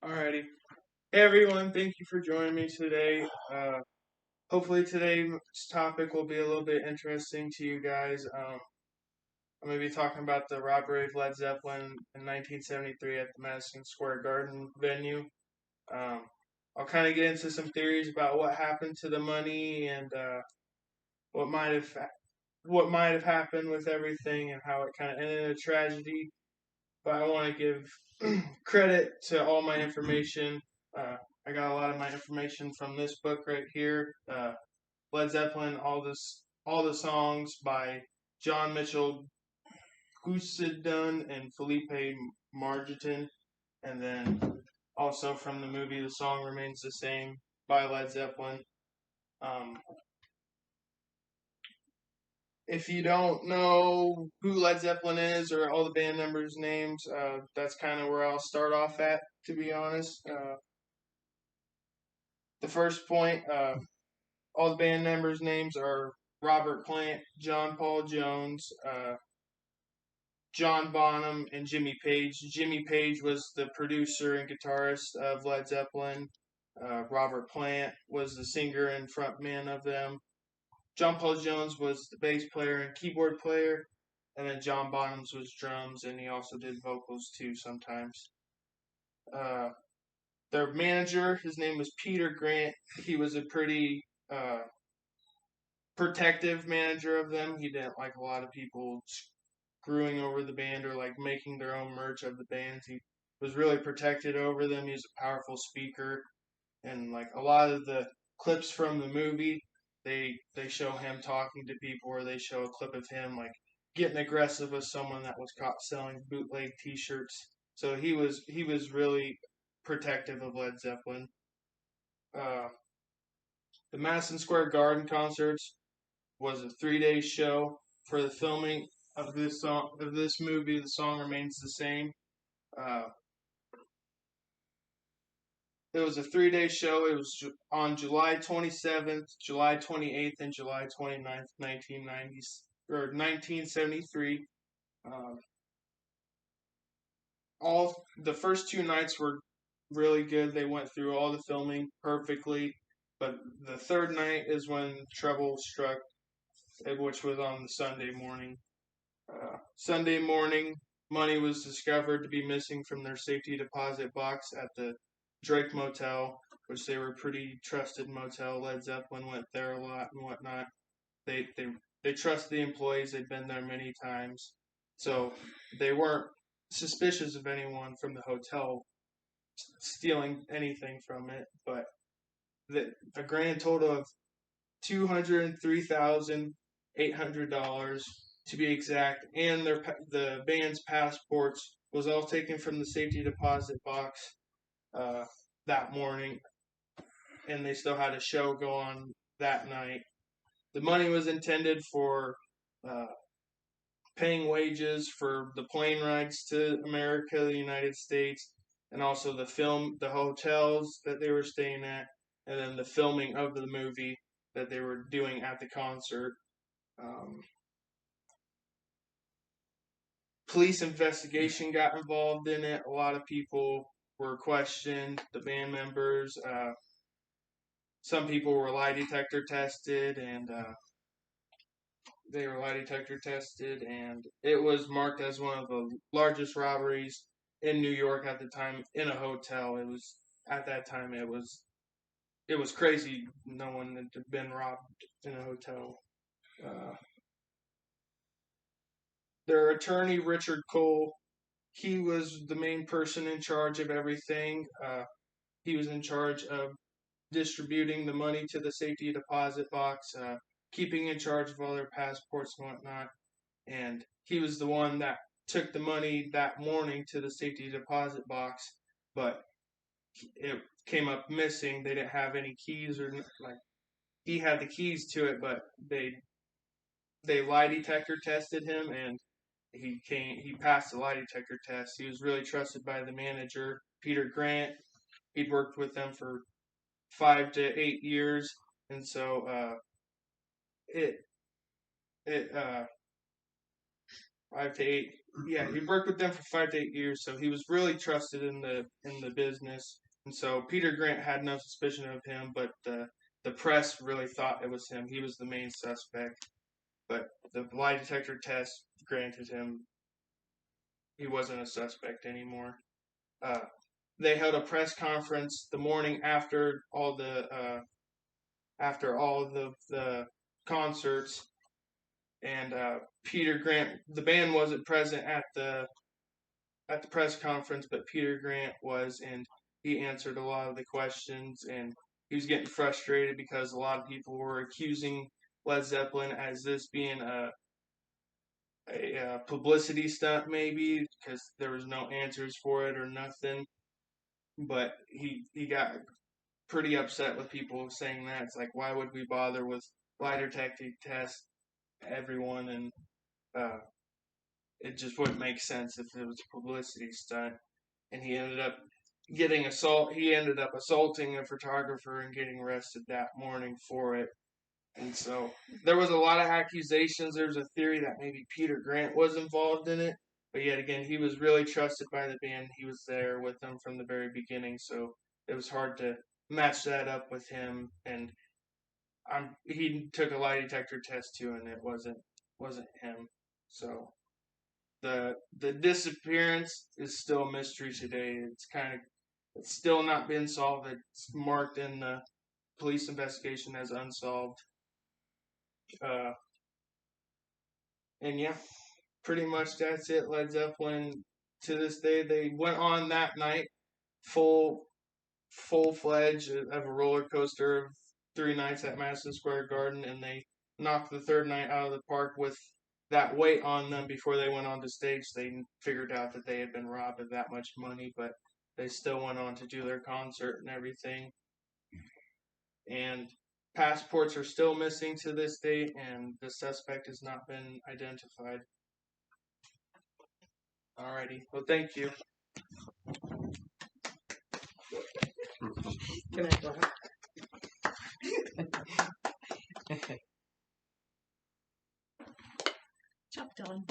Alrighty. Hey everyone, thank you for joining me today. Hopefully today's topic will be a little bit interesting to you guys. I'm going to be talking about the robbery of Led Zeppelin in 1973 at the Madison Square Garden venue. I'll kind of get into some theories about what happened to the money and what might have what might have happened with everything and how it kind of ended in a tragedy. But I want to give credit to all my information. I got a lot of my information from this book right here. Led Zeppelin, all the songs by John Mitchell Goosedun and Felipe Margeton, and then also from the movie The Song Remains the Same by Led Zeppelin. If you don't know who Led Zeppelin is or all the band members' names, that's kind of where I'll start off at, to be honest. The first point, all the band members' names are Robert Plant, John Paul Jones, John Bonham, and Jimmy Page. Jimmy Page was the producer and guitarist of Led Zeppelin. Robert Plant was the singer and frontman of them. John Paul Jones was the bass player and keyboard player, and then John Bonhams was drums, and he also did vocals too sometimes. Their manager, his name was Peter Grant. He was a pretty protective manager of them. He didn't like a lot of people screwing over the band or like making their own merch of the bands. He was really protected over them. He was a powerful speaker, and like a lot of the clips from the movie, they show him talking to people, or they show a clip of him like getting aggressive with someone that was caught selling bootleg T-shirts. So he was really protective of Led Zeppelin. The Madison Square Garden concerts was a 3-day show for the filming of this movie. The Song Remains the Same. It was a 3-day show. It was on July 27th, July 28th, and July 29th, 1973. All the first 2 nights were really good. They went through all the filming perfectly, but the third night is when trouble struck, which was on the Sunday morning. Sunday morning, money was discovered to be missing from their safety deposit box at the Drake Motel, which they were a pretty trusted motel. Led Zeppelin went there a lot and whatnot. They trust the employees. They'd been there many times, so they weren't suspicious of anyone from the hotel stealing anything from it. But a grand total of $203,800 to be exact, and the band's passports was all taken from the safety deposit box that morning, and they still had a show go on that night. The money was intended for paying wages for the plane rides to America, the United States, and also the hotels that they were staying at, and then the filming of the movie that they were doing at the concert. Police investigation got involved in it. A lot of people were questioned, the band members. Some people were lie detector tested, and it was marked as one of the largest robberies in New York at the time in a hotel. It was crazy. No one had been robbed in a hotel. Their attorney, Richard Cole, he was the main person in charge of everything. He was in charge of distributing the money to the safety deposit box, keeping in charge of all their passports and whatnot. And he was the one that took the money that morning to the safety deposit box, but it came up missing. They didn't have any keys, or like he had the keys to it, but they lie detector tested him, and he passed the lie detector test. He was really trusted by the manager, Peter Grant. He'd worked with them for 5 to 8 years, and so it 5 to 8. Yeah, he worked with them for 5 to 8 years, so he was really trusted in the business. And so Peter Grant had no suspicion of him, but the press really thought it was him. He was the main suspect, but the lie detector test granted him he wasn't a suspect anymore. They held a press conference the morning after all the concerts, and Peter Grant, the band wasn't present at the press conference, but Peter Grant was, and he answered a lot of the questions, and he was getting frustrated because a lot of people were accusing Led Zeppelin as this being a publicity stunt, maybe because there was no answers for it or nothing. But he got pretty upset with people saying that. It's like, why would we bother with lie detector test everyone, and it just wouldn't make sense if it was a publicity stunt. And he ended up assaulting a photographer and getting arrested that morning for it. And so there was a lot of accusations. There was a theory that maybe Peter Grant was involved in it, but yet again, he was really trusted by the band. He was there with them from the very beginning, so it was hard to match that up with him. And he took a lie detector test too, and it wasn't him. So the disappearance is still a mystery today. It's still not been solved. It's marked in the police investigation as unsolved. And yeah, pretty much that's it. Led Zeppelin, to this day, they went on that night full fledged of a roller coaster of 3 nights at Madison Square Garden, and they knocked the third night out of the park with that weight on them. Before they went on to stage, they figured out that they had been robbed of that much money, but they still went on to do their concert and everything. And passports are still missing to this date, and the suspect has not been identified. Alrighty, well, thank you. Can I go ahead? Chopped on.